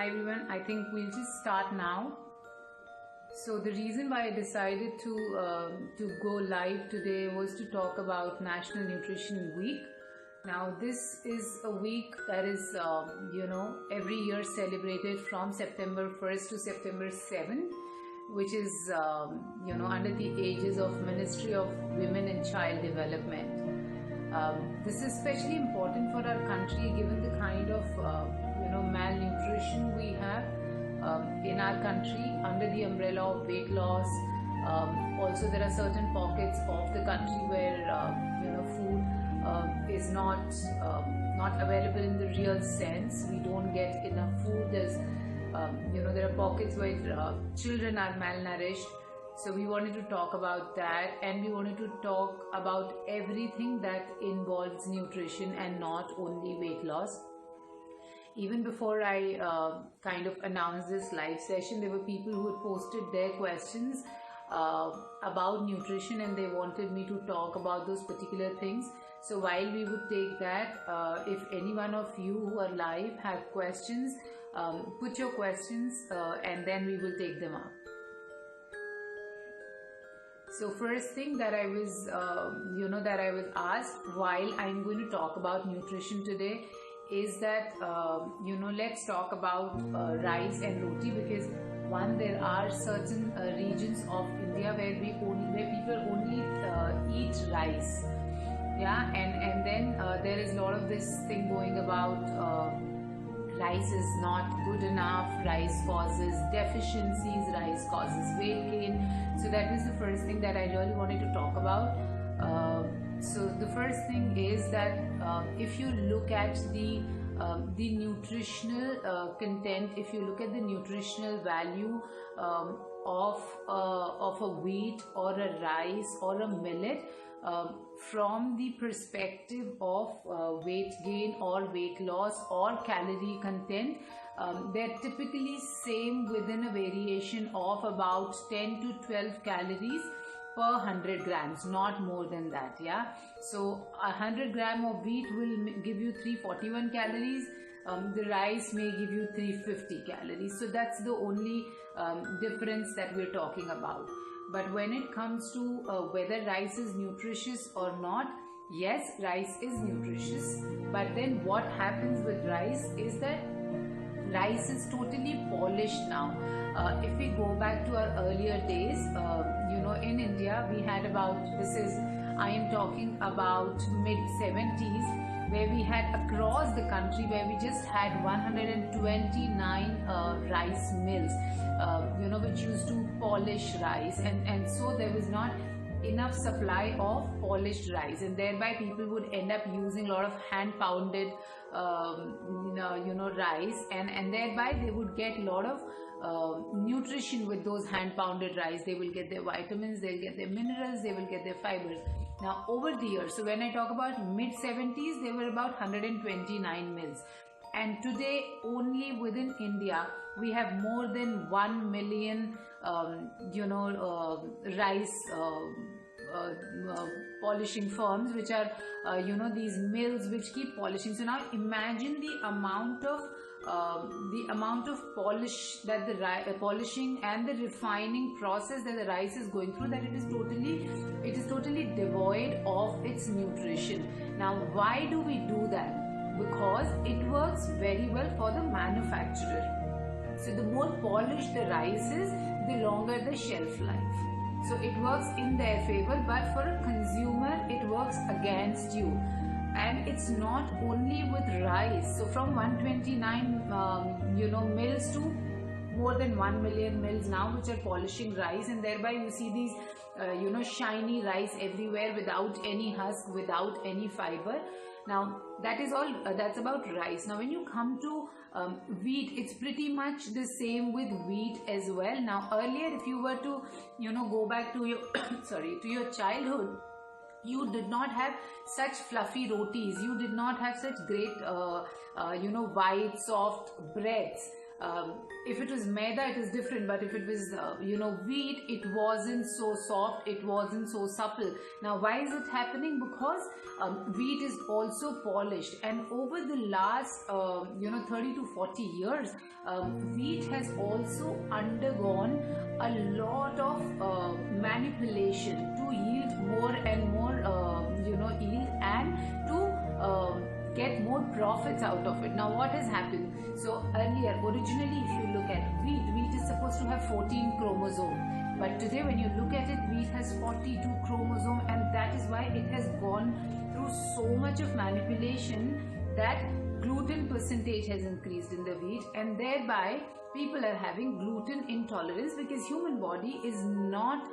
Hi everyone, I think we'll just start now. So the reason why I decided to go live today was to talk about National Nutrition Week. Now this is a week that is every year celebrated from September 1st to September 7th, which is under the aegis of Ministry of Women and Child Development. This is especially important for our country given the kind of malnutrition we have in our country under the umbrella of weight loss. Also, there are certain pockets of the country where food is not available in the real sense. We don't get enough food. There are pockets where children are malnourished. So we wanted to talk about that, and we wanted to talk about everything that involves nutrition and not only weight loss. Even before I kind of announced this live session, there were people who had posted their questions about nutrition, and they wanted me to talk about those particular things. So while we would take that, if any one of you who are live have questions, put your questions and then we will take them up. So first thing that I was asked while I'm going to talk about nutrition today is that let's talk about rice and roti, because one, there are certain regions of India where people only eat rice, and then there is a lot of this thing going about rice is not good enough, rice causes deficiencies, rice causes weight gain. So that was the first thing that I really wanted to talk about. So the first thing is that if you look at the nutritional content, if you look at the nutritional value of a wheat or a rice or a millet, from the perspective of weight gain or weight loss or calorie content, they're typically same within a variation of about 10 to 12 calories per 100 grams, not more than that. So 100 gram of wheat will give you 341 calories. The rice may give you 350 calories. So that's the only difference that we're talking about. But when it comes to whether rice is nutritious or not, yes, rice is nutritious. But then what happens with rice is that rice is totally polished now. If we go back to our earlier days, in India, we had I am talking about mid-70s, where we had across the country where we just had 129 rice mills, which used to polish rice, and so there was not enough supply of polished rice, and thereby people would end up using a lot of hand pounded rice, and thereby they would get a lot of nutrition with those hand pounded rice. They will get their vitamins, they'll get their minerals, they will get their fibers. Now over the years, so when I talk about mid-70s, there were about 129 mills, and today only within India we have more than 1 million rice polishing firms, which are these mills which keep polishing. So now imagine the amount of polish that the polishing and the refining process that the rice is going through, that it is totally devoid of its nutrition. Now why do we do that? Because it works very well for the manufacturer. So the more polished the rice is, the longer the shelf life. So it works in their favor, but for a consumer, it works against you. And it's not only with rice. So from 129 mills to more than 1 million mills now which are polishing rice, and thereby you see these shiny rice everywhere without any husk, without any fiber. Now that is all, that's about rice. Now when you come to wheat, it's pretty much the same with wheat as well. Now earlier, if you were to go back to your to your childhood, you did not have such fluffy rotis, you did not have such great white soft breads. If it was maida, it is different, but if it was wheat, it wasn't so soft, it wasn't so supple. Now why is it happening? Because wheat is also polished, and over the last 30 to 40 years, wheat has also undergone a lot of manipulation to yield more and more yield, and to get more profits out of it. Now what has happened? So earlier, originally, if you look at wheat is supposed to have 14 chromosomes, but today when you look at it, wheat has 42 chromosomes, and that is why it has gone through so much of manipulation that gluten percentage has increased in the wheat, and thereby people are having gluten intolerance, because human body is not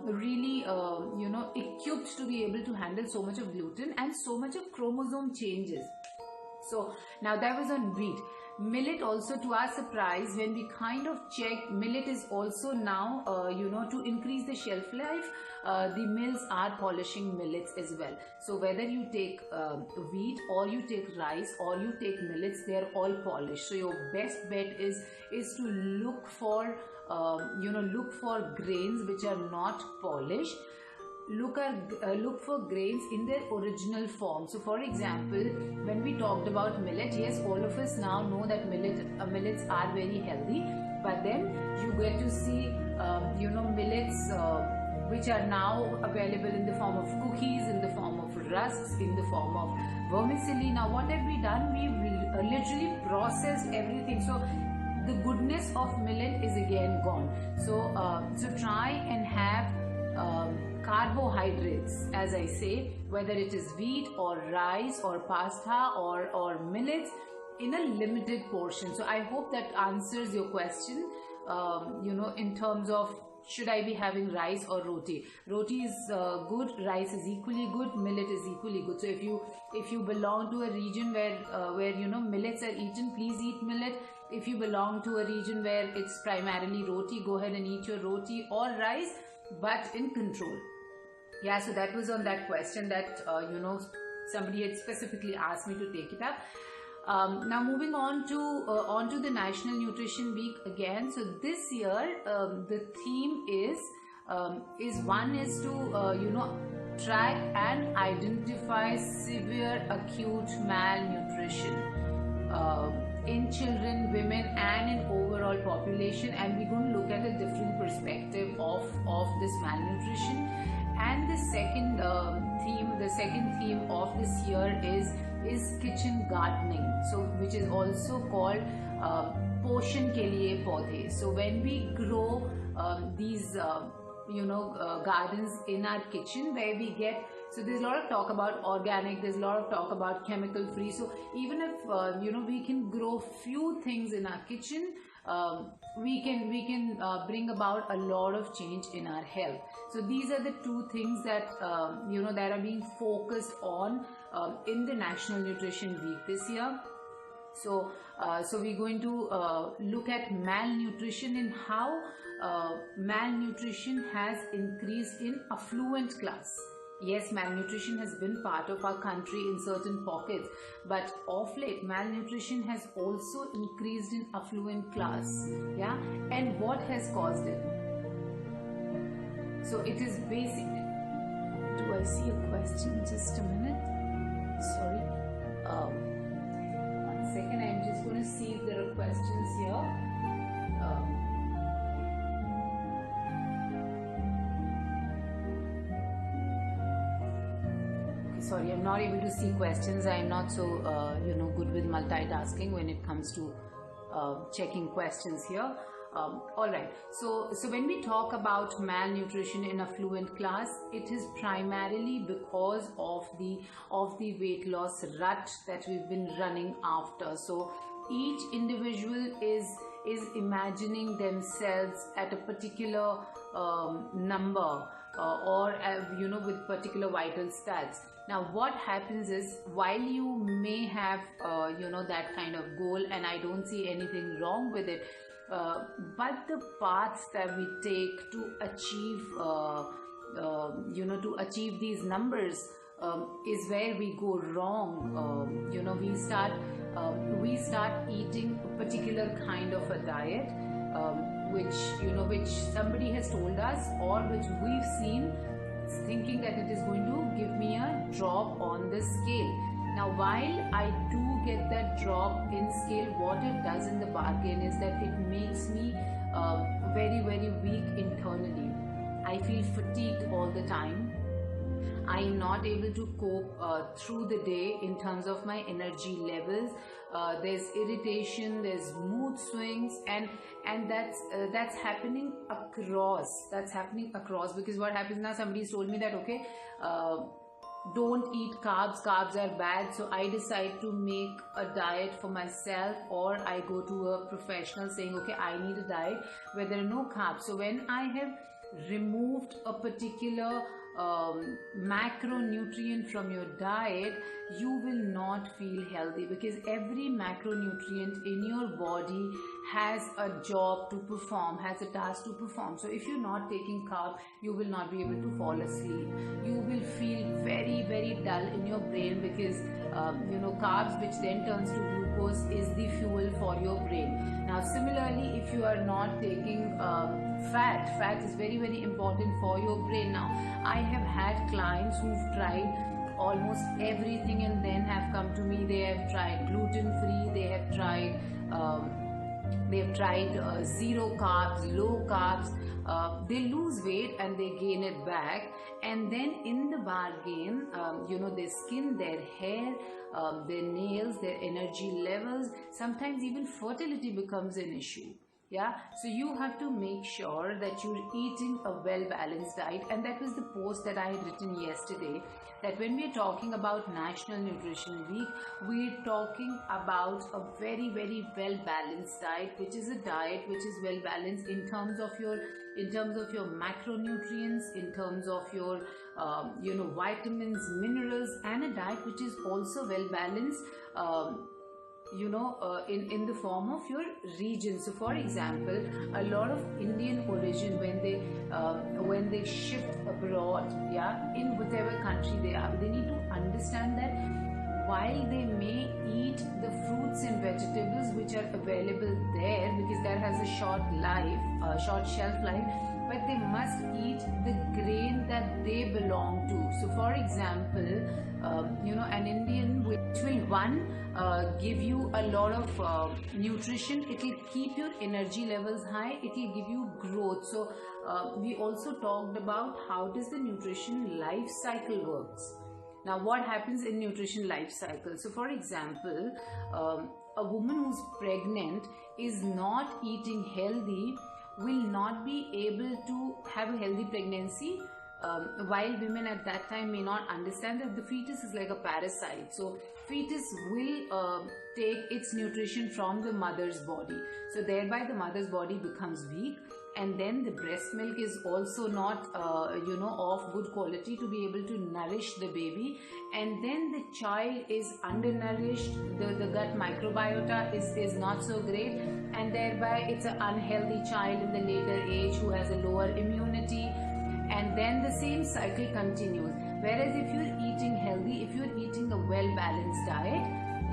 really equipped to be able to handle so much of gluten and so much of chromosome changes. So now that was on wheat. Millet also, to our surprise, when we kind of checked, millet is also now to increase the shelf life, the mills are polishing millets as well. So whether you take wheat or you take rice or you take millets, they are all polished. So your best bet is to look for grains which are not polished. Look for grains in their original form. So for example, when we talked about millet, yes, all of us now know that millets are very healthy, but then you get to see millets which are now available in the form of cookies, in the form of rusks, in the form of vermicelli. Now what have we done? We've literally processed everything. So the goodness of millet is again gone. So try and have carbohydrates, as I say, whether it is wheat or rice or pasta or millets, in a limited portion. So I hope that answers your question, in terms of should I be having rice or roti. Roti is good, rice is equally good, millet is equally good. So if you belong to a region where millets are eaten, please eat millet. If you belong to a region where it's primarily roti, go ahead and eat your roti or rice, but in control. Yeah, so that was on that question that somebody had specifically asked me to take it up. Now moving on to the National Nutrition Week again. So this year the theme is to track and identify severe acute malnutrition in children, women, and in overall population, and we're going to look at a different perspective of this malnutrition. And the second theme of this year is kitchen gardening, so which is also called Poshan ke liye paudhe. So when we grow these gardens in our kitchen, where we get, so there's a lot of talk about organic, there's a lot of talk about chemical free. So even if we can grow few things in our kitchen, we can bring about a lot of change in our health. So these are the two things that that are being focused on in the National Nutrition Week this year. So we're going to look at malnutrition and how malnutrition has increased in affluent class. Yes, malnutrition has been part of our country in certain pockets, but of late malnutrition has also increased in affluent class. Yeah, and what has caused it? So it is basically, do I see a question? Just a minute. Sorry. 1 second. I'm just going to see if there are questions here. Sorry, I'm not able to see questions. I'm not so good with multitasking when it comes to checking questions here. All right. So when we talk about malnutrition in affluent class, it is primarily because of the weight loss rut that we've been running after. So each individual is imagining themselves at a particular number or with particular vital stats. Now what happens is, while you may have that kind of goal, and I don't see anything wrong with it, but the paths that we take to achieve these numbers is where we go wrong. We start eating a particular kind of a diet, which somebody has told us, or which we've seen, thinking that it is going to give me a drop on the scale. Now, while I do get that drop in scale, what it does in the bargain is that it makes me very, very weak internally. I feel fatigued all the time. I am not able to cope through the day in terms of my energy levels. There's irritation, there's mood swings, and that's happening across. That's happening across, because what happens now? Somebody's told me that, okay, don't eat carbs. Carbs are bad. So I decide to make a diet for myself, or I go to a professional saying, okay, I need a diet where there are no carbs. So when I have removed a particular macronutrient from your diet, you will not feel healthy, because every macronutrient in your body has a job to perform, has a task to perform. So if you're not taking carb, you will not be able to fall asleep. You will feel very, very dull in your brain, because carbs, which then turns to glucose, is the fuel for your brain. Now similarly, if you are not taking fat is very, very important for your brain. Now I have had clients who've tried almost everything and then have come to me. They have tried gluten free, they have tried zero carbs, low carbs. They lose weight and they gain it back, and then in the bargain, their skin, their hair, their nails, their energy levels, sometimes even fertility becomes an issue. Yeah, so you have to make sure that you're eating a well-balanced diet, and that was the post that I had written yesterday, that when we're talking about National Nutrition Week, we're talking about a very, very well-balanced diet, which is a diet which is well-balanced in terms of your macronutrients, in terms of your vitamins, minerals, and a diet which is also well-balanced in the form of your region. So for example, a lot of Indian origin, when they shift abroad, in whatever country they are, they need to understand that while they may eat the fruits and vegetables which are available there, because that has a short shelf life, but they must eat the grain that they belong to. So for example, an Indian, which will give you a lot of nutrition, it will keep your energy levels high, it will give you growth. So we also talked about how does the nutrition life cycle works. Now what happens in nutrition life cycle? So for example, a woman who's pregnant is not eating healthy, will not be able to have a healthy pregnancy, while women at that time may not understand that the fetus is like a parasite. So fetus will take its nutrition from the mother's body, so thereby the mother's body becomes weak, and then the breast milk is also not of good quality to be able to nourish the baby, and then the child is undernourished, the gut microbiota is not so great, and thereby it's an unhealthy child in the later age who has a lower immunity, and then the same cycle continues. Whereas if you're eating healthy, if you're eating a well-balanced diet,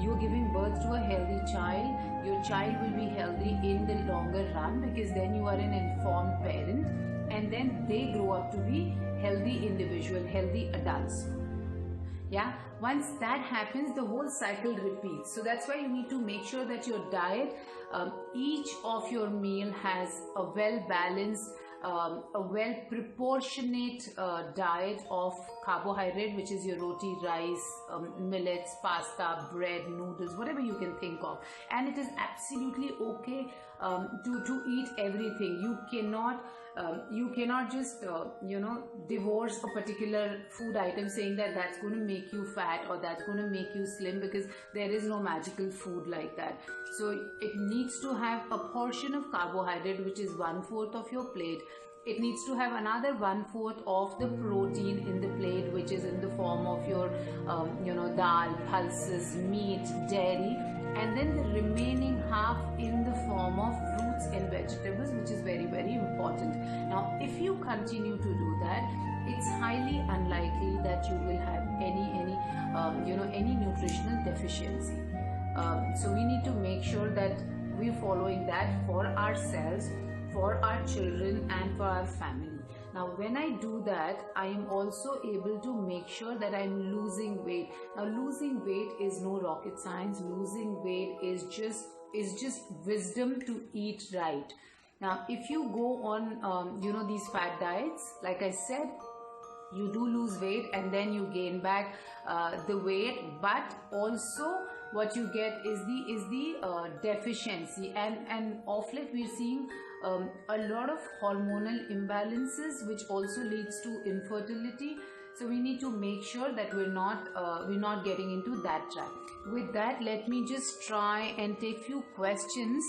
you're giving birth to a healthy child, your child will be healthy in the longer run, because then you are an informed parent, and then they grow up to be healthy individual, healthy adults. Yeah, once that happens, the whole cycle repeats. So that's why you need to make sure that your diet, each of your meal has a well-balanced, a well-proportionate diet of carbohydrate, which is your roti, rice, millets, pasta, bread, noodles, whatever you can think of. And it is absolutely okay to eat everything. You cannot just divorce a particular food item saying that that's going to make you fat or that's going to make you slim, because there is no magical food like that. So it needs to have a portion of carbohydrate, which is 1/4 of your plate. It needs to have another 1/4 of the protein in the plate, which is in the form of your dal, pulses, meat, dairy, and then the remaining half in the form of fruits and vegetables, which is very, very important. Now if you continue to do that, it's highly unlikely that you will have any nutritional deficiency. So we need to make sure that we're following that for ourselves, for our children, and for our family. Now when I do that, I am also able to make sure that I'm losing weight. Now losing weight is no rocket science. Losing weight is just wisdom to eat right. Now if you go on these fat diets, like I said, you do lose weight and then you gain back the weight, but also what you get is the deficiency, and of late we're seeing a lot of hormonal imbalances, which also leads to infertility. So we need to make sure that we're not getting into that trap. With that, let me just try and take few questions.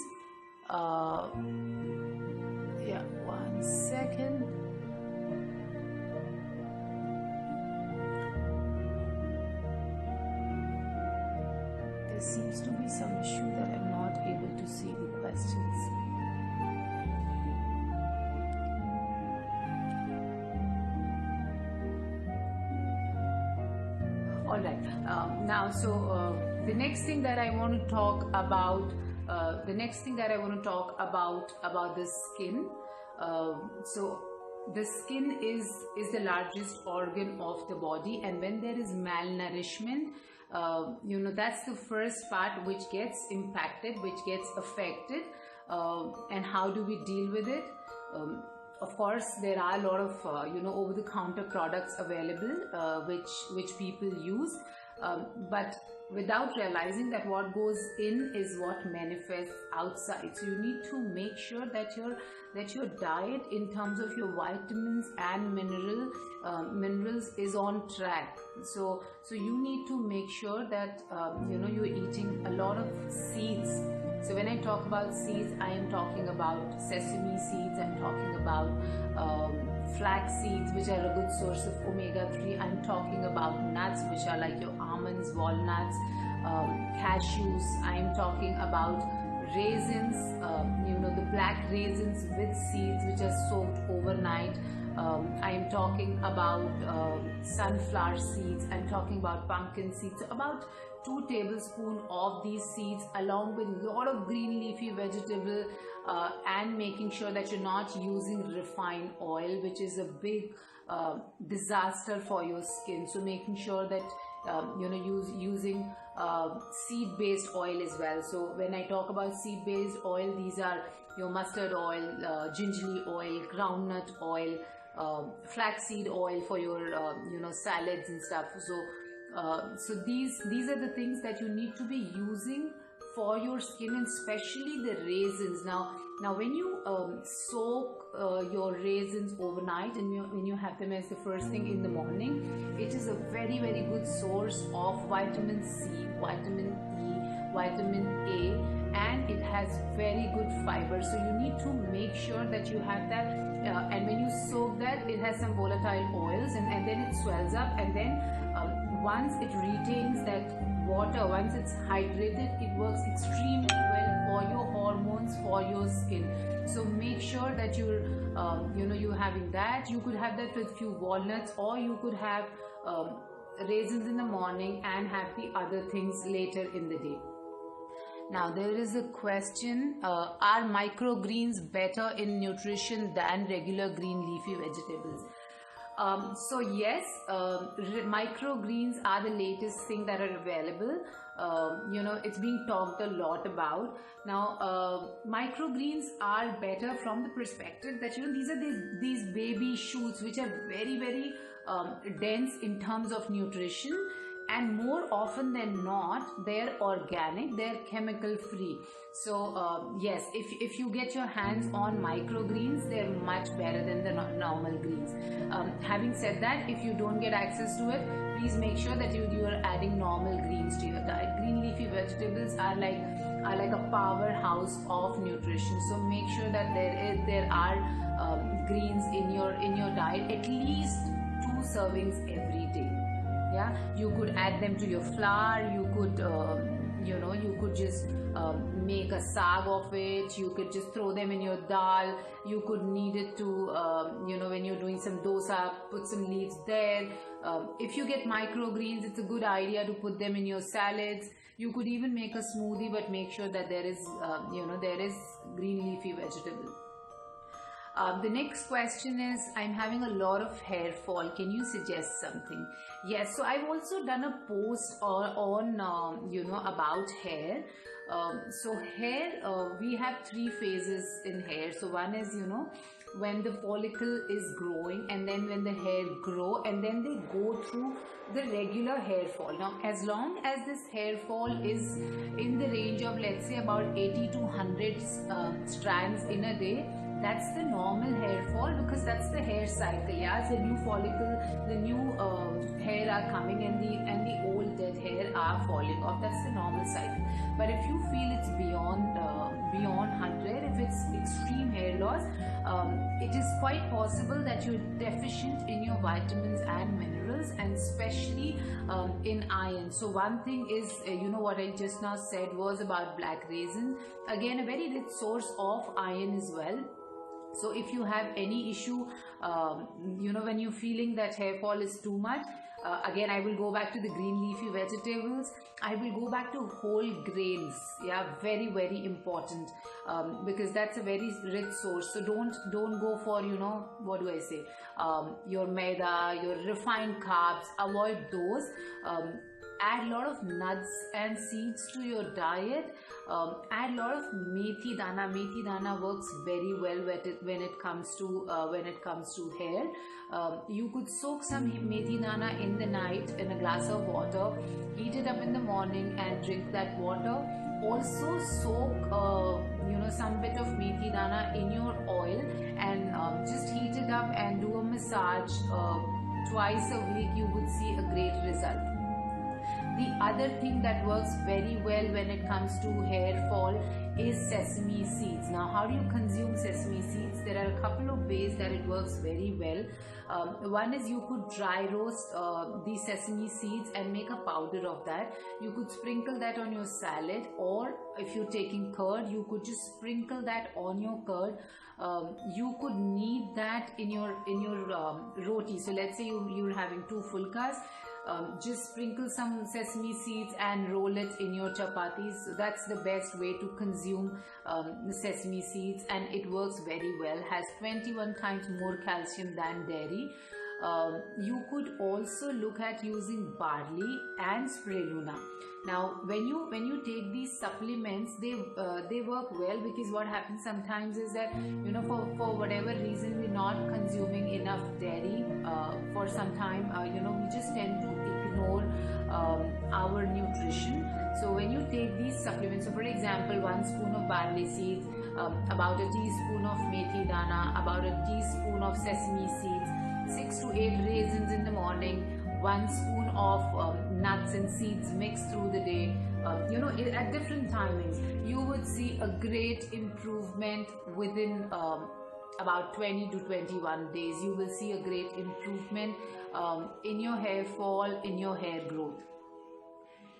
Yeah, 1 second. There seems to be some issue that I'm not able to see the questions. All right. Now, so the next thing that I want to talk about, about the skin. So the skin is the largest organ of the body, and when there is malnourishment, that's the first part which gets impacted, which gets affected. And how do we deal with it? Of course, there are a lot of over-the-counter products available, which people use, but without realizing that what goes in is what manifests outside. So you need to make sure that your diet in terms of your vitamins and minerals is on track. So you need to make sure that you're eating a lot of seeds. So when I talk about seeds, I am talking about sesame seeds, I'm talking about flax seeds, which are a good source of omega-3. I'm talking about nuts, which are like your almonds, walnuts, cashews. I'm talking about raisins, the black raisins with seeds which are soaked overnight. I am talking about sunflower seeds. I'm talking about pumpkin seeds. So about 2 tablespoons of these seeds, along with a lot of green leafy vegetable, and making sure that you're not using refined oil, which is a big disaster for your skin. So making sure that using seed-based oil as well. So when I talk about seed-based oil, these are your mustard oil, gingerly oil, groundnut oil, flaxseed oil for your salads and stuff. So these are the things that you need to be using for your skin, and especially the raisins. Now when you soak your raisins overnight, and when you have them as the first thing in the morning, it is a very, very good source of vitamin C, vitamin E, vitamin A, and it has very good fiber. So you need to make sure that you have that, and when you soak that, it has some volatile oils, and then it swells up, and then once it retains that water, once it's hydrated, it works extremely well for your hormones, for your skin. So make sure that you're having that. You could have that with few walnuts, or you could have raisins in the morning and have the other things later in the day. Now there is a question, are microgreens better in nutrition than regular green leafy vegetables? So yes, microgreens are the latest thing that are available. It's being talked a lot about. Now microgreens are better from the perspective that these are these baby shoots which are very, very dense in terms of nutrition, and more often than not they're organic, they're chemical free. So yes, if you get your hands on microgreens, they're much better than the normal greens. Having said that, if you don't get access to it, please make sure that you are adding normal greens to your diet. Green leafy vegetables are like a powerhouse of nutrition. So make sure that there are greens in your diet, at least 2 servings every day. Yeah, you could add them to your flour. You could you could just make a saag of it. You could just throw them in your dal. You could knead it to when you're doing some dosa, put some leaves there. If you get microgreens, it's a good idea to put them in your salads. You could even make a smoothie, but make sure that there is green leafy vegetable. The next question is, I'm having a lot of hair fall. Can you suggest something? Yes, so I've also done a post on about hair. So hair, we have three phases in hair. So one is, when the follicle is growing, and then when the hair grow, and then they go through the regular hair fall. Now, as long as this hair fall is in the range of, let's say, about 80 to 100 strands in a day, that's the normal hair fall, because that's the hair cycle. Yeah, as the new follicle, the new hair are coming, and the old dead hair are falling off. That's the normal cycle. But if you feel it's beyond 100, if it's extreme hair loss, it is quite possible that you're deficient in your vitamins and minerals, and especially in iron. So one thing is, what I just now said was about black raisin. Again, a very rich source of iron as well. So if you have any issue, when you're feeling that hair fall is too much, again, I will go back to the green leafy vegetables. I will go back to whole grains. Yeah, very, very important, because that's a very rich source. So don't go for, what do I say, your maida, your refined carbs. Avoid those. Add a lot of nuts and seeds to your diet. Add a lot of methi dana. Methi dana works very well when it comes to hair. You could soak some methi dana in the night in a glass of water, heat it up in the morning, and drink that water. Also soak some bit of methi dana in your oil, and just heat it up and do a massage twice a week. You would see a great result. The other thing that works very well when it comes to hair fall is sesame seeds. Now, how do you consume sesame seeds? There are a couple of ways that it works very well. One is, you could dry roast these sesame seeds and make a powder of that. You could sprinkle that on your salad, or if you're taking curd, you could just sprinkle that on your curd. You could knead that in your roti. So let's say you're having 2 fulkas. Just sprinkle some sesame seeds and roll it in your chapatis. So that's the best way to consume the sesame seeds, and it works very well. Has 21 times more calcium than dairy. You could also look at using barley and spirulina. Now, when you take these supplements, they work well, because what happens sometimes is that, for whatever reason, we're not consuming enough dairy for some time. We just tend to ignore our nutrition. So when you take these supplements, so for example, 1 spoon of barley seeds, about a teaspoon of methi dana, about a teaspoon of sesame seeds, 6 to 8 raisins in the morning, 1 spoon of nuts and seeds mixed through the day, at different timings, you would see a great improvement within about 20 to 21 days. You will see a great improvement in your hair fall, in your hair growth.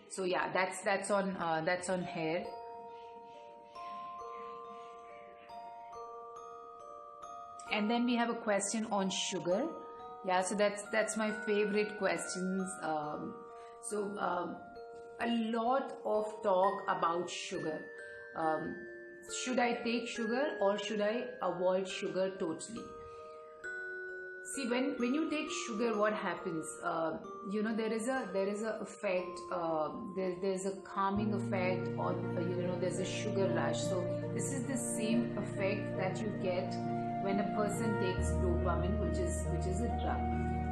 So yeah, that's on hair. And then we have a question on sugar. Yeah, so that's my favorite questions. A lot of talk about sugar. Should I take sugar, or should I avoid sugar totally? See, when you take sugar, what happens? There is a effect. There's a calming effect, or there's a sugar rush. So this is the same effect that you get when a person takes dopamine, which is a drug,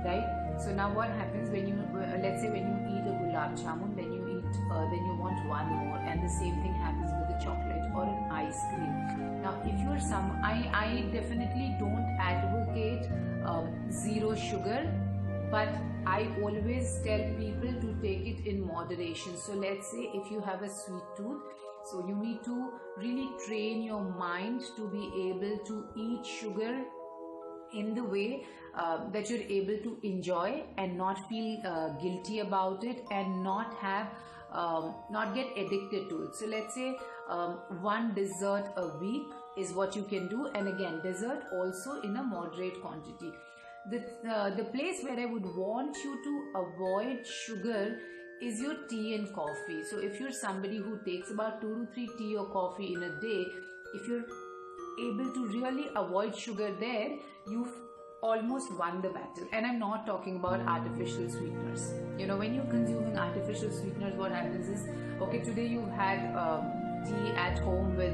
right? So now what happens when you, let's say when you eat a gulab jamun, then you want one more, and the same thing happens with a chocolate or an ice cream. Now, if you're I definitely don't advocate zero sugar, but I always tell people to take it in moderation. So let's say if you have a sweet tooth, so you need to really train your mind to be able to eat sugar in the way that you're able to enjoy and not feel guilty about it, and not have not get addicted to it. So let's say one dessert a week is what you can do, and again, dessert also in a moderate quantity. The place where I would want you to avoid sugar is your tea and coffee. So if you're somebody who takes about 2 to 3 tea or coffee in a day, if you're able to really avoid sugar there, you've almost won the battle. And I'm not talking about artificial sweeteners. You know, when you're consuming artificial sweeteners, what happens is, okay, today you've had tea at home with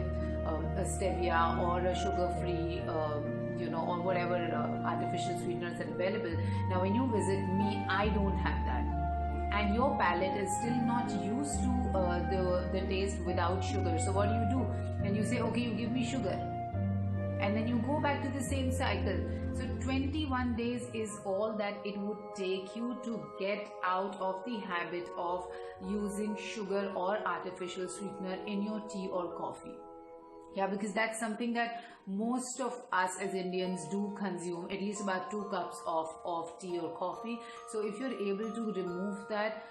a stevia or a sugar-free, or whatever artificial sweeteners are available. Now, when you visit me, I don't have that. And your palate is still not used to the taste without sugar. So what do? And you say, okay, you give me sugar. And then you go back to the same cycle. So 21 days is all that it would take you to get out of the habit of using sugar or artificial sweetener in your tea or coffee. Yeah, because that's something that most of us as Indians do consume, at least about 2 cups of tea or coffee. So if you're able to remove that,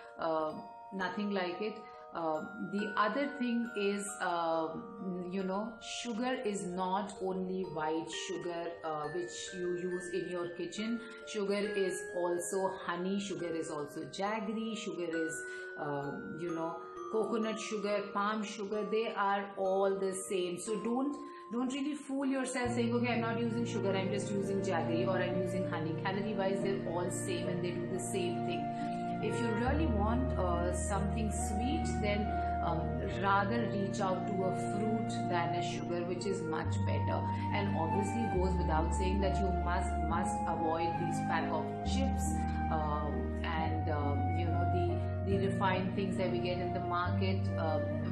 nothing like it. The other thing is, sugar is not only white sugar which you use in your kitchen. Sugar is also honey, sugar is also jaggery, sugar is, coconut sugar, palm sugar. They are all the same. So don't really fool yourself saying, okay, I'm not using sugar, I'm just using jaggery or I'm using honey. Calorie wise, they're all same and they do the same thing. If you really want something sweet, then rather reach out to a fruit than a sugar, which is much better. And obviously goes without saying that you must avoid these pack of chips and the refined things that we get in the market,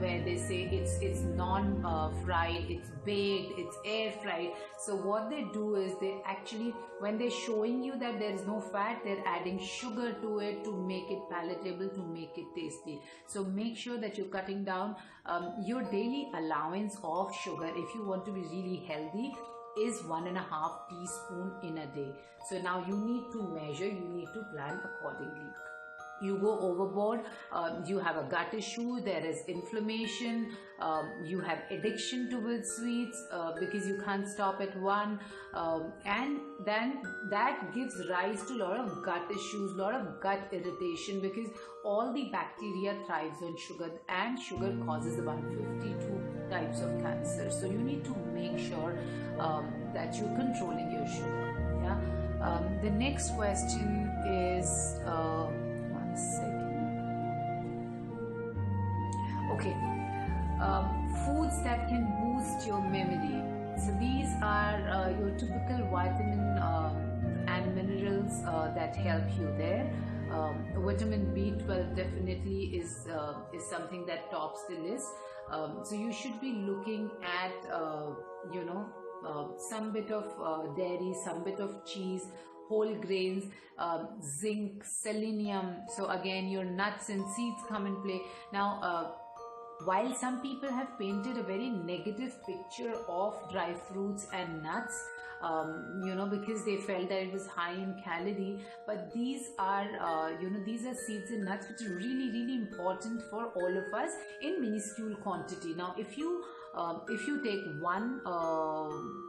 where they say it's non-fried, it's baked, it's air fried. So what they do is they actually, when they're showing you that there is no fat, they're adding sugar to it to make it palatable, to make it tasty. So make sure that you're cutting down your daily allowance of sugar. If you want to be really healthy, is 1.5 teaspoon in a day. So now you need to measure, you need to plan accordingly. You go overboard, you have a gut issue, there is inflammation, you have addiction towards sweets because you can't stop at one, and then that gives rise to a lot of gut issues, a lot of gut irritation, because all the bacteria thrives on sugar, and sugar causes about 52 types of cancer. So you need to make sure that you're controlling your sugar. Yeah. The next question is okay, foods that can boost your memory. So these are your typical vitamin and minerals that help you there. Vitamin B12 definitely is something that tops the list. So you should be looking at some bit of dairy, some bit of cheese, whole grains, zinc, selenium. So again, your nuts and seeds come in play. Now, while some people have painted a very negative picture of dry fruits and nuts, because they felt that it was high in calorie, but these are seeds and nuts which are really, really important for all of us in minuscule quantity. Now, if you take 1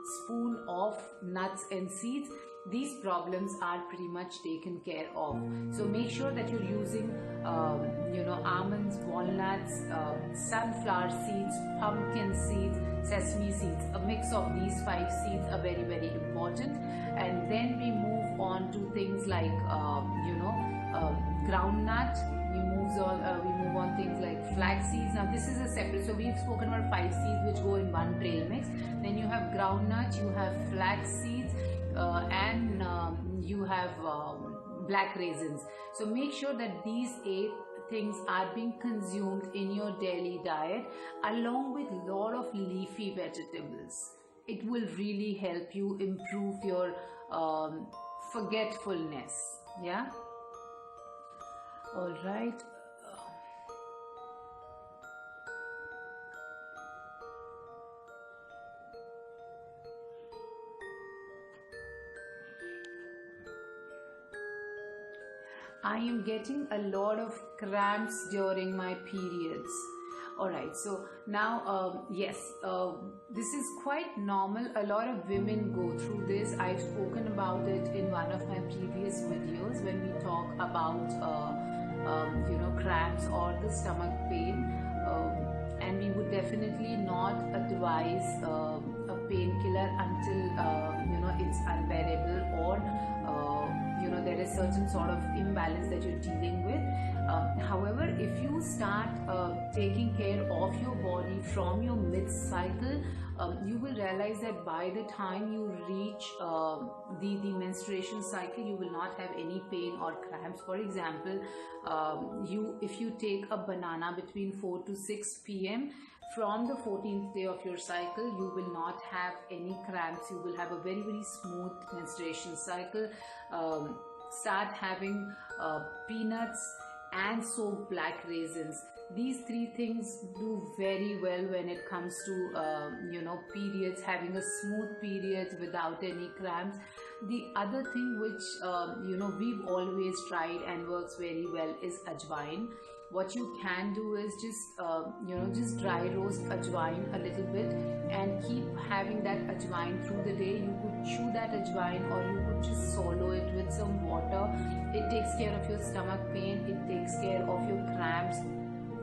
spoon of nuts and seeds, these problems are pretty much taken care of. So make sure that you're using almonds, walnuts, sunflower seeds, pumpkin seeds, sesame seeds. A mix of these 5 seeds are very, very important. And then we move on to things like groundnut. We move on things like flax seeds. Now this is a separate, so we've spoken about 5 seeds which go in one trail mix. Then you have groundnut, you have flax seeds, and you have black raisins. So make sure that these 8 things are being consumed in your daily diet, along with a lot of leafy vegetables. It will really help you improve your forgetfulness. Yeah. All right. I am getting a lot of cramps during my periods. Alright, so now, yes, this is quite normal. A lot of women go through this. I've spoken about it in one of my previous videos when we talk about, cramps or the stomach pain. And we would definitely not advise a painkiller until, it's unbearable, or, there is certain sort of imbalance that you're dealing with. However, if you start taking care of your body from your mid-cycle, you will realize that by the time you reach the menstruation cycle, you will not have any pain or cramps. For example, if you take a banana between 4 to 6 p.m., from the 14th day of your cycle, you will not have any cramps. You will have a very, very smooth menstruation cycle. Start having peanuts and soaked black raisins. These three things do very well when it comes to periods, having a smooth period without any cramps. The other thing which we've always tried and works very well is ajwain. What you can do is just dry roast ajwain a little bit and keep having that ajwain through the day. You could chew that ajwain, or you could just swallow it with some water. It takes care of your stomach pain, it takes care of your cramps,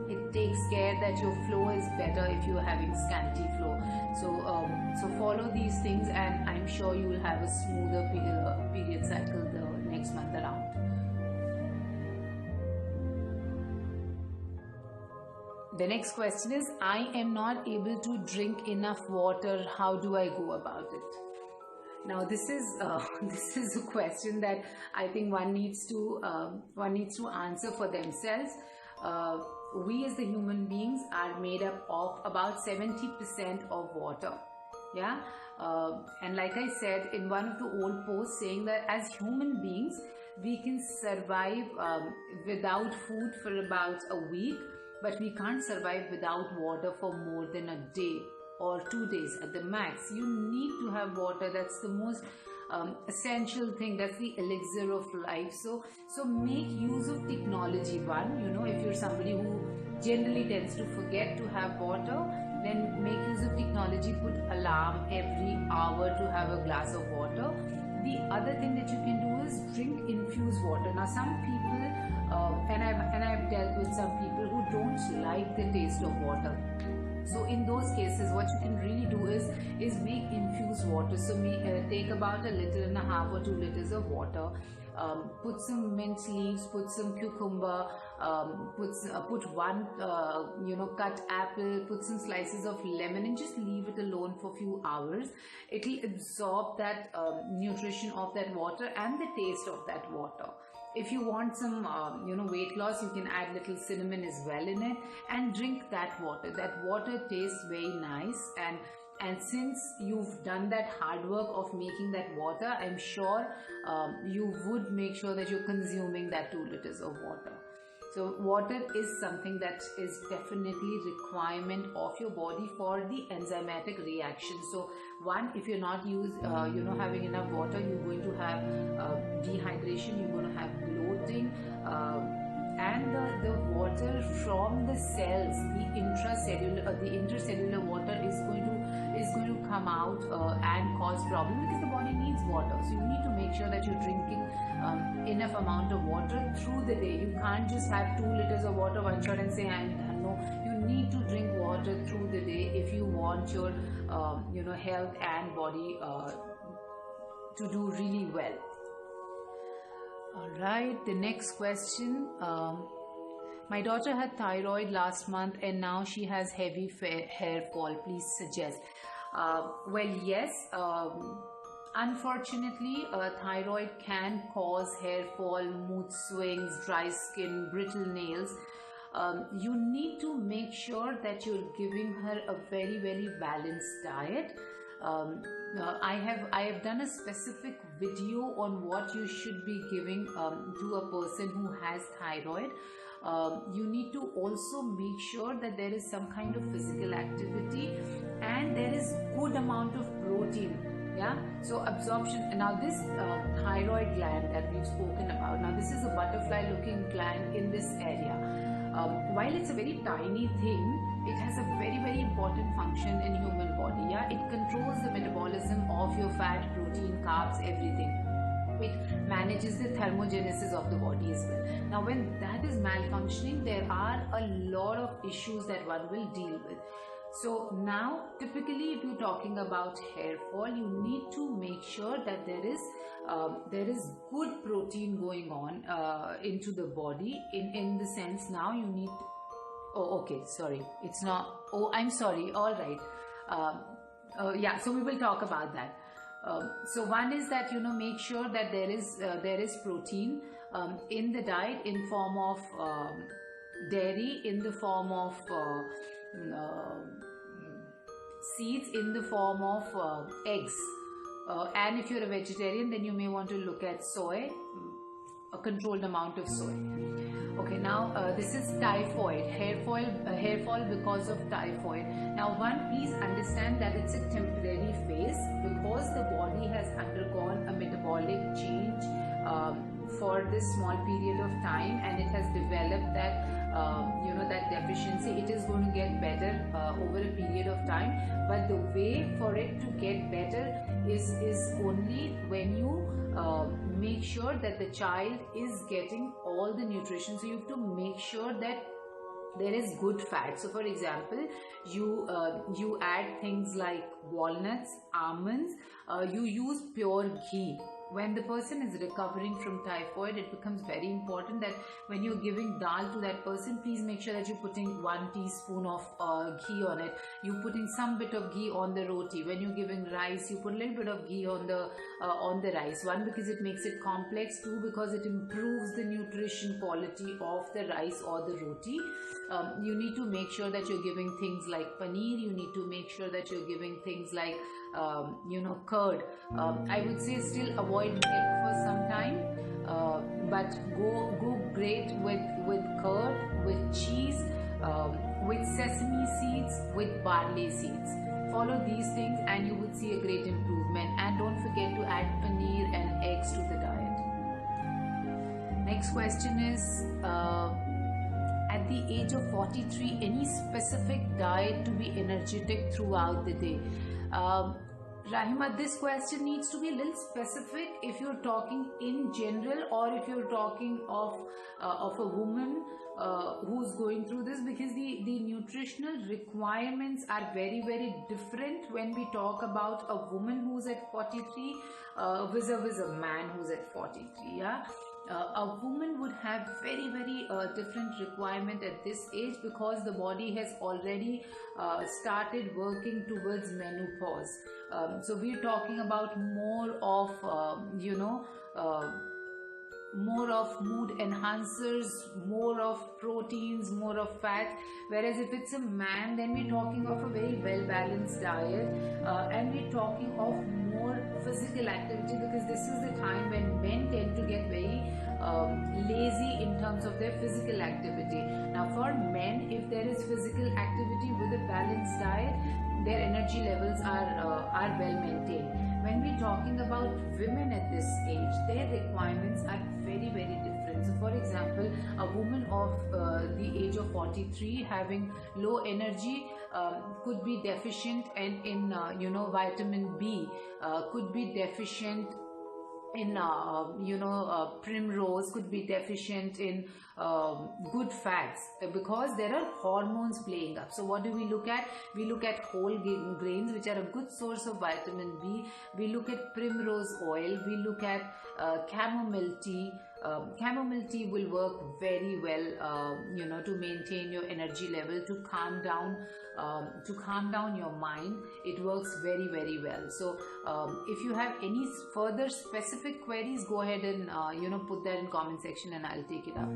it takes care that your flow is better if you're having scanty flow. So follow these things, and I'm sure you will have a smoother period cycle the next month around. The next question is, I am not able to drink enough water. How do I go about it? Now, this is a question that I think one needs to answer for themselves. We as the human beings are made up of about 70% of water. Yeah, and like I said in one of the old posts, saying that as human beings we can survive without food for about a week, but we can't survive without water for more than a day or 2 days at the max. You need to have water. That's the most essential thing. That's the elixir of life. So make use of technology. If you're somebody who generally tends to forget to have water, then make use of technology. Put alarm every hour to have a glass of water. The other thing that you can do is drink infused water. Now, some people, and I've dealt with some people who don't like the taste of water. So in those cases, what you can really do is make infused water. So take about 1.5 liters or 2 liters of water. Put some mint leaves, put some cucumber, put one cut apple, put some slices of lemon, and just leave it alone for a few hours. It will absorb that nutrition of that water and the taste of that water. If you want some weight loss, you can add little cinnamon as well in it and drink that water. That water tastes very nice, and since you've done that hard work of making that water, I'm sure you would make sure that you're consuming that 2 liters of water. So water is something that is definitely requirement of your body for the enzymatic reaction. So one, if you're not having enough water, you're going to have dehydration, you're going to have bloating, and the water from the cells, the intercellular water is going to come out and cause problem, because the body needs water. So you need to make sure that you're drinking enough amount of water through the day. You can't just have 2 liters of water one shot and say I'm done. No, you need to drink water through the day if you want your health and body to do really well. All right, the next question. My daughter had thyroid last month and now she has heavy hair fall. Please suggest. Well, yes. Unfortunately, thyroid can cause hair fall, mood swings, dry skin, brittle nails. You need to make sure that you're giving her a very, very balanced diet. I have done a specific video on what you should be giving to a person who has thyroid. You need to also make sure that there is some kind of physical activity and there is good amount of protein. Yeah, so absorption. Now this thyroid gland that we've spoken about, out. Now this is a butterfly looking gland in this area. While it's a very tiny thing, it has a very, very important function in human body. Yeah, it controls the metabolism of your fat, protein, carbs, everything. It manages the thermogenesis of the body as well. Now when that is malfunctioning, there are a lot of issues that one will deal with. So now typically if you're talking about hair fall, you need to make sure that there is good protein going on into the body, in the sense, now you need oh okay, sorry, it's not, oh I'm sorry, all right. Yeah, so we will talk about that. So one is that, make sure that there is protein in the diet, in form of dairy, in the form of seeds, in the form of eggs, and if you're a vegetarian, then you may want to look at soy, a controlled amount of soy. Okay, now this is typhoid, hair fall because of typhoid. Now one, please understand that it's a temporary phase, because the body has undergone a metabolic change for this small period of time, and it has developed that that deficiency. It is going to get better over a period of time, but the way for it to get better is only when you make sure that the child is getting all the nutrition. So you have to make sure that there is good fat. So for example, you add things like walnuts, almonds, you use pure ghee. When the person is recovering from typhoid, it becomes very important that when you're giving dal to that person, please make sure that you're putting 1 teaspoon of ghee on it. You're putting some bit of ghee on the roti. When you're giving rice, you put a little bit of ghee on the rice. One, because it makes it complex. Two, because it improves the nutrition quality of the rice or the roti. You need to make sure that you're giving things like paneer. You need to make sure that you're giving things like curd. I would say still avoid milk for some time, but go great with curd, with cheese, with sesame seeds, with barley seeds. Follow these things and you would see a great improvement. And don't forget to add paneer and eggs to the diet. Next question is, at the age of 43, any specific diet to be energetic throughout the day? Rahima, this question needs to be a little specific if you're talking in general, or if you're talking of a woman who's going through this, because the nutritional requirements are very, very different when we talk about a woman who's at 43 vis-a-vis a man who's at 43. Yeah. A woman would have very, very different requirement at this age, because the body has already started working towards menopause. So we're talking about more of more of mood enhancers, more of proteins, more of fat. Whereas if it's a man, then we're talking of a very well balanced diet, and we're talking of more physical activity, because this is the time when men tend to get very lazy in terms of their physical activity. Now for men, if there is physical activity with a balanced diet, their energy levels are well maintained. When we're talking about women at this age, their requirements are very, very different. So for example, a woman of the age of 43 having low energy could be deficient in vitamin B, could be deficient in primrose, could be deficient in good fats, because there are hormones playing up. So what do we look at? We look at whole grains, which are a good source of vitamin B. We look at primrose oil. We look at chamomile tea. Chamomile tea will work very well, to maintain your energy level, to calm down your mind. It works very, very well. So if you have any further specific queries, go ahead and put that in comment section and I'll take it up.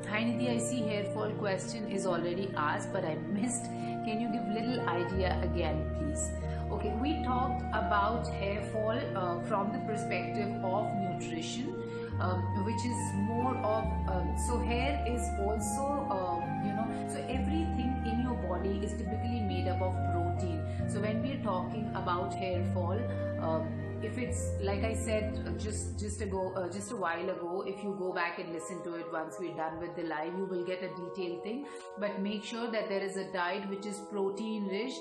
Hi Nidhi, I see hair fall question is already asked, but I missed. Can you give little idea again, please? Okay, we talked about hair fall from the perspective of nutrition, which is more of, so hair is also, so everything in your body is typically made up of protein. So when we are talking about hair fall, if it's like I said just a while ago, if you go back and listen to it once we're done with the live, you will get a detailed thing. But make sure that there is a diet which is protein rich,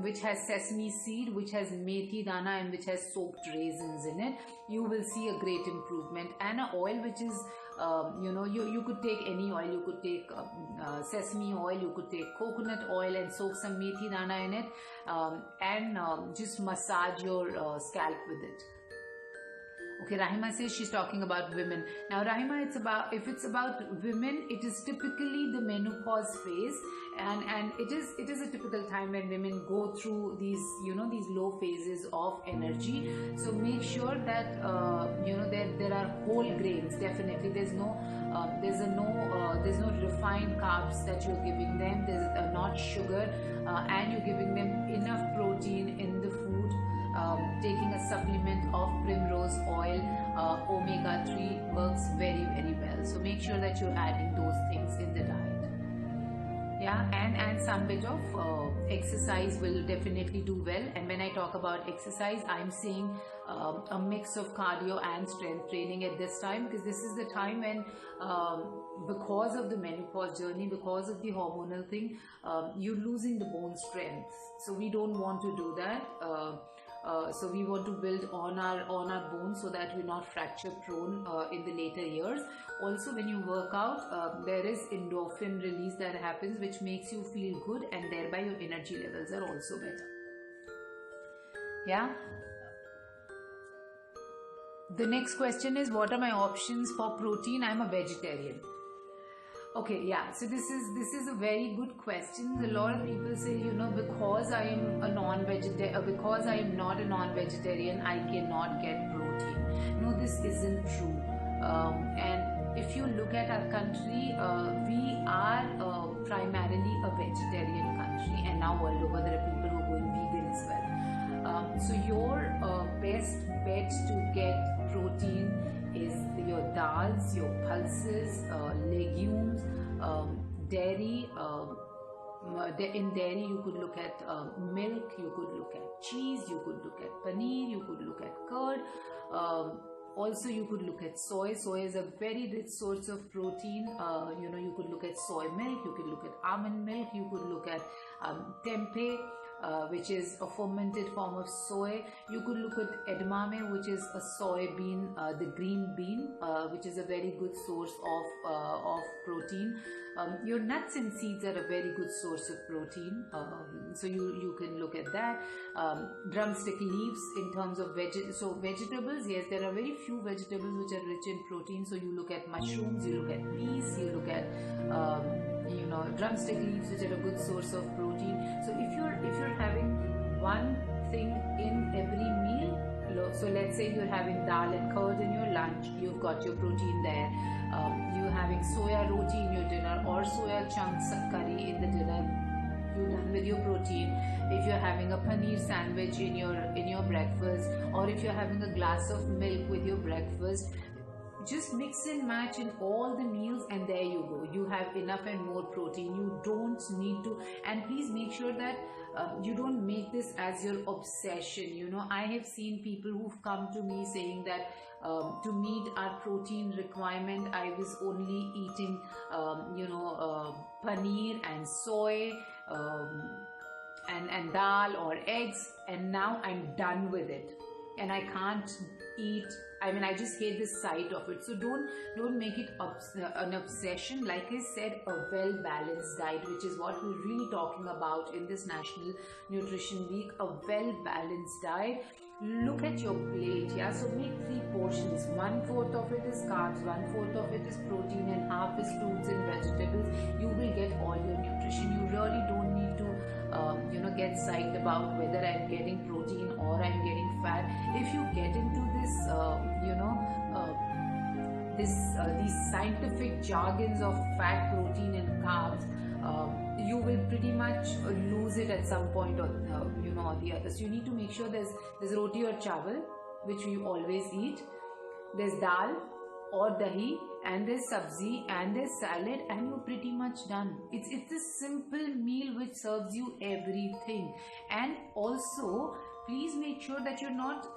which has sesame seed, which has methi dana, and which has soaked raisins in it. You will see a great improvement. And an oil which is you could take any oil. You could take sesame oil, you could take coconut oil and soak some methi dana in it, and just massage your scalp with it. Okay, Rahima says she's talking about women. Now, Rahima, if it's about women, it is typically the menopause phase, and it is a typical time when women go through these low phases of energy. So make sure that there are whole grains. Definitely, there's no refined carbs that you're giving them. There's not sugar, and you're giving them enough protein in the food. Taking a supplement of primrose oil, omega-3 works very, very well. So make sure that you're adding those things in the diet. Yeah, and some bit of exercise will definitely do well. And when I talk about exercise, I'm saying a mix of cardio and strength training at this time, because this is the time when because of the menopause journey, because of the hormonal thing, you're losing the bone strength. So we don't want to do that. So we want to build on our bones so that we're not fracture prone in the later years. Also, when you work out, there is endorphin release that happens, which makes you feel good, and thereby your energy levels are also better. Yeah. The next question is, what are my options for protein? I'm a vegetarian. Okay, yeah, so this is a very good question. A lot of people say, because I am not a non-vegetarian, I cannot get protein. No, this isn't true. And if you look at our country, we are primarily a vegetarian country, and now world over there are people who are going vegan as well. So your best bet to get protein is your dals, your pulses, legumes, dairy. In dairy, you could look at milk, you could look at cheese, you could look at paneer, you could look at curd. Also, you could look at soy. Soy is a very rich source of protein. You could look at soy milk, you could look at almond milk, you could look at tempeh, which is a fermented form of soy. You could look at edamame, which is a soybean, the green bean, which is a very good source of protein. Your nuts and seeds are a very good source of protein, so you can look at that. Drumstick leaves in terms of vegetables, yes, there are very few vegetables which are rich in protein. So you look at mushrooms, you look at peas, you look at drumstick leaves, which are a good source of protein. So if you're having one thing in every meal, so let's say you're having dal and curd in your lunch, you've got your protein there. You're having soya roti in your dinner, or soya chunks curry in the dinner, you're done with your protein. If you're having a paneer sandwich in your breakfast, or if you're having a glass of milk with your breakfast, just mix and match in all the meals, and there you go. You have enough and more protein. You don't need to, and please make sure that you don't make this as your obsession. I have seen people who've come to me saying that to meet our protein requirement, I was only eating paneer and soy and dal or eggs, and now I'm done with it and I can't eat. I just hate the sight of it. So don't make it an obsession. Like I said, a well-balanced diet, which is what we're really talking about in this National Nutrition Week. A well-balanced diet. Look at your plate, yeah. So make 3 portions. 1/4 of it is carbs, 1/4 of it is protein, and half is fruits and vegetables. You will get all your nutrition. You really don't need to get psyched about whether I'm getting protein or I'm getting fat. If you get into this these scientific jargons of fat, protein and carbs, you will pretty much lose it at some point or the other. So you need to make sure there's roti or chawal, which we always eat. There's dal or dahi, and there's sabzi, and there's salad, and you're pretty much done. It's a simple meal which serves you everything. And also please make sure that you're not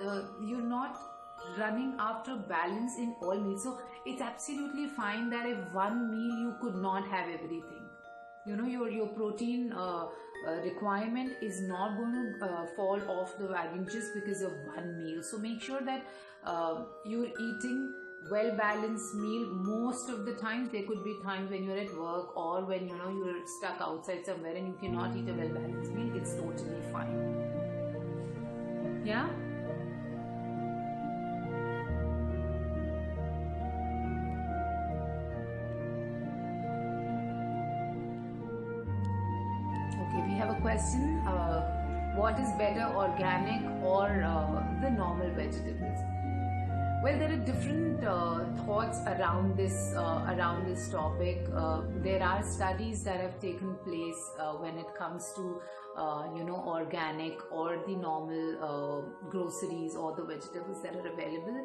running after balance in all meals. So it's absolutely fine that if one meal you could not have everything. Your protein requirement is not going to fall off the wagon just because of one meal. So make sure that you're eating well balanced meal most of the times. There could be times when you're at work or when you're stuck outside somewhere and you cannot eat a well balanced meal. It's totally fine. Yeah. We have a question. What is better, organic or the normal vegetables? Well, there are different thoughts around this topic. There are studies that have taken place when it comes to organic or the normal groceries or the vegetables that are available.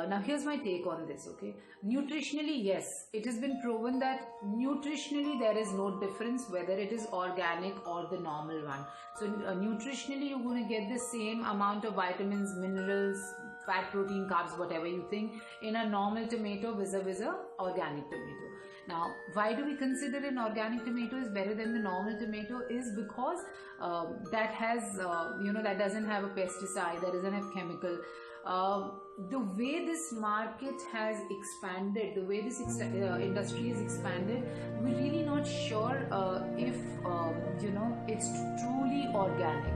Now here's my take on this. Okay, nutritionally, yes, it has been proven that nutritionally there is no difference whether it is organic or the normal one. So nutritionally you're going to get the same amount of vitamins, minerals, fat, protein, carbs, whatever you think, in a normal tomato vis-a-vis a organic tomato. Now, why do we consider an organic tomato is better than the normal tomato? Is because that has that doesn't have a pesticide, that doesn't have chemical. The way this market has expanded, the way this industry is expanded, we're really not sure if it's truly organic.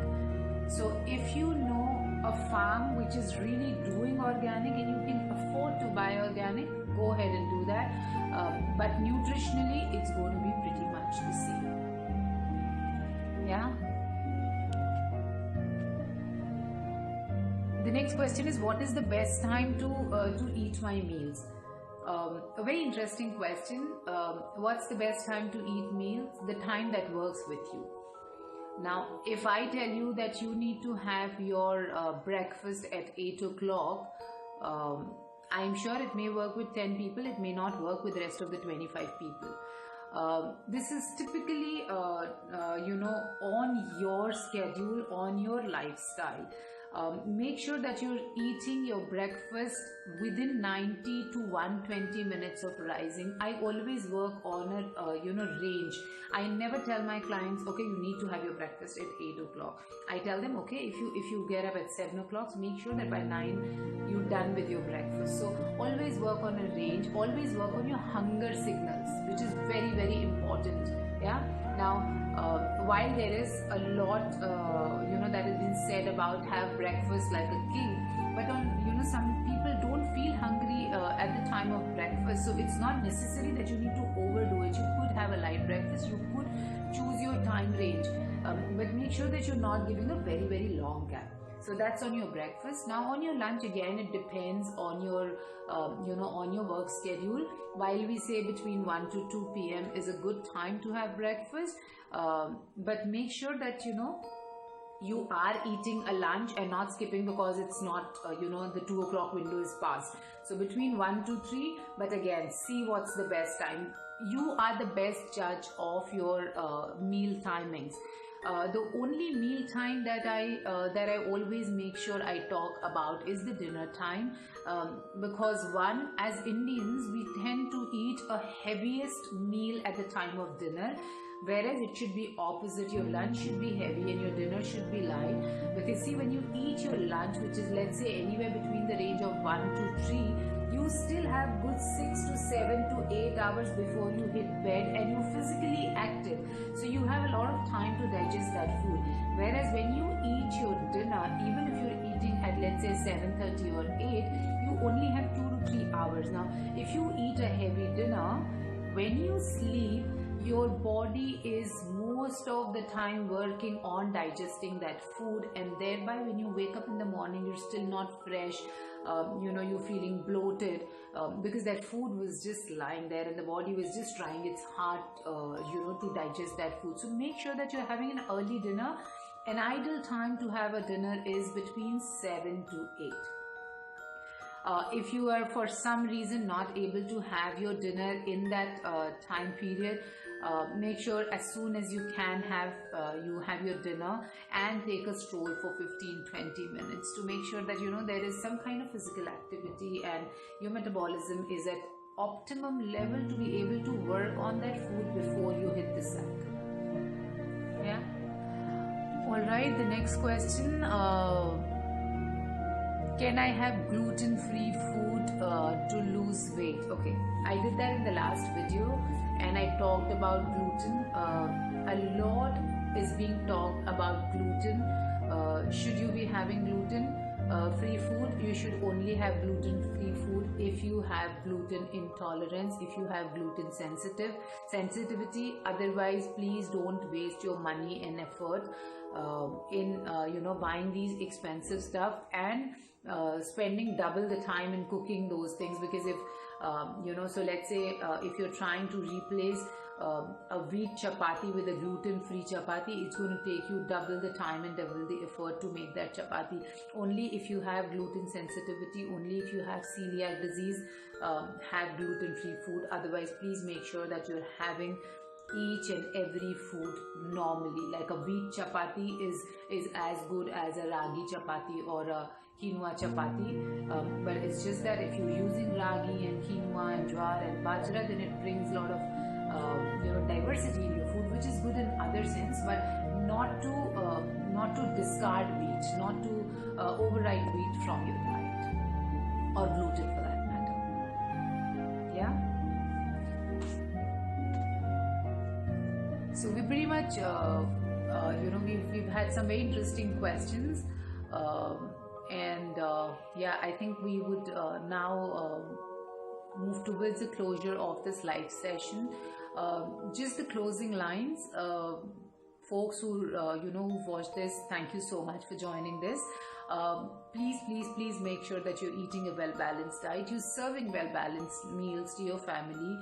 So if you know a farm which is really doing organic and you can afford to buy organic, go ahead and do that. But nutritionally, it's going to be pretty much the same. Yeah. The next question is, what is the best time to eat my meals? A very interesting question. What's the best time to eat meals? The time that works with you. Now, if I tell you that you need to have your breakfast at 8 o'clock, I'm sure it may work with 10 people, it may not work with the rest of the 25 people. This is typically, on your schedule, on your lifestyle. Make sure that you're eating your breakfast within 90 to 120 minutes of rising. I always work on a range. I never tell my clients, okay, you need to have your breakfast at 8 o'clock. I tell them, okay, if you get up at 7 o'clock, make sure that by 9 you're done with your breakfast. So always work on a range. Always work on your hunger signals, which is very, very important. Yeah. Now, while there is a lot, that has been said about have breakfast like a king, but some people don't feel hungry at the time of breakfast. So it's not necessary that you need to overdo it. You could have a light breakfast. You could choose your time range, but make sure that you're not giving a very, very long gap. So that's on your breakfast. Now on your lunch, again, it depends on your, on your work schedule. While we say between 1 to 2 p.m. is a good time to have breakfast, but make sure that, you are eating a lunch and not skipping because it's not, the 2 o'clock window is past. So between 1 to 3, but again, see what's the best time. You are the best judge of your meal timings. The only meal time that I always make sure I talk about is the dinner time, because one, as Indians, we tend to eat a heaviest meal at the time of dinner, whereas it should be opposite. Your lunch should be heavy and your dinner should be light. Because see, when you eat your lunch, which is, let's say, anywhere between the range of 1 to 3, you still have good 6 to 7 to 8 hours before you hit bed and you're physically active. So you have a lot of time to digest that food. Whereas when you eat your dinner, even if you're eating at, let's say, 7:30 or 8, you only have 2 to 3 hours. Now, if you eat a heavy dinner, when you sleep, your body is most of the time working on digesting that food, and thereby when you wake up in the morning, you're still not fresh. You're feeling bloated because that food was just lying there and the body was just trying its hard, to digest that food. So make sure that you're having an early dinner. An ideal time to have a dinner is between 7 to 8. If you are for some reason not able to have your dinner in that time period, make sure as soon as you can you have your dinner and take a stroll for 15-20 minutes to make sure that there is some kind of physical activity and your metabolism is at optimum level to be able to work on that food before you hit the sack. Yeah. All right, the next question, can I have gluten-free food to lose weight? Okay, I did that in the last video and I talked about gluten. A lot is being talked about gluten. Should you be having gluten free food? You should only have gluten free food if you have gluten intolerance, if you have gluten sensitivity. Otherwise, please don't waste your money and effort in buying these expensive stuff and spending double the time in cooking those things, because if so let's say if you're trying to replace a wheat chapati with a gluten-free chapati, it's going to take you double the time and double the effort to make that chapati. Only if you have gluten sensitivity, only if you have celiac disease, have gluten-free food. Otherwise, please make sure that you're having each and every food normally. Like a wheat chapati is as good as a ragi chapati or a quinoa chapati, but it's just that if you're using ragi and quinoa and jowar and bajra, then it brings a lot of diversity in your food, which is good in other sense, but not to discard wheat, not to override wheat from your diet, or gluten for that matter. Yeah. So we pretty much we've had some very interesting questions, and I think we would now move towards the closure of this live session. Just the closing lines, folks who who've watched this, thank you so much for joining this. Please make sure that you're eating a well-balanced diet, you're serving well-balanced meals to your family,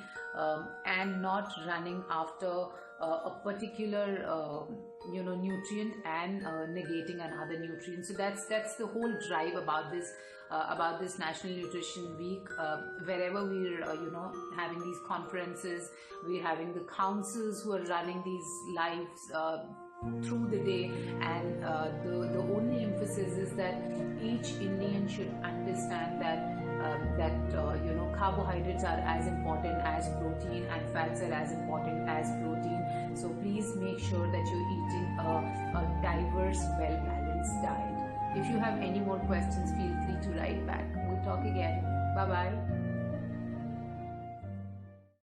and not running after a particular nutrient and negating another nutrient. So that's the whole drive about this National Nutrition Week. Wherever we're having these conferences, we're having the councils who are running these lives through the day, and the only emphasis is that each Indian should understand that carbohydrates are as important as protein and fats are as important as protein. So please make sure that you're eating a diverse, well-balanced diet. If you have any more questions, feel free to write back. We'll talk again. Bye-bye.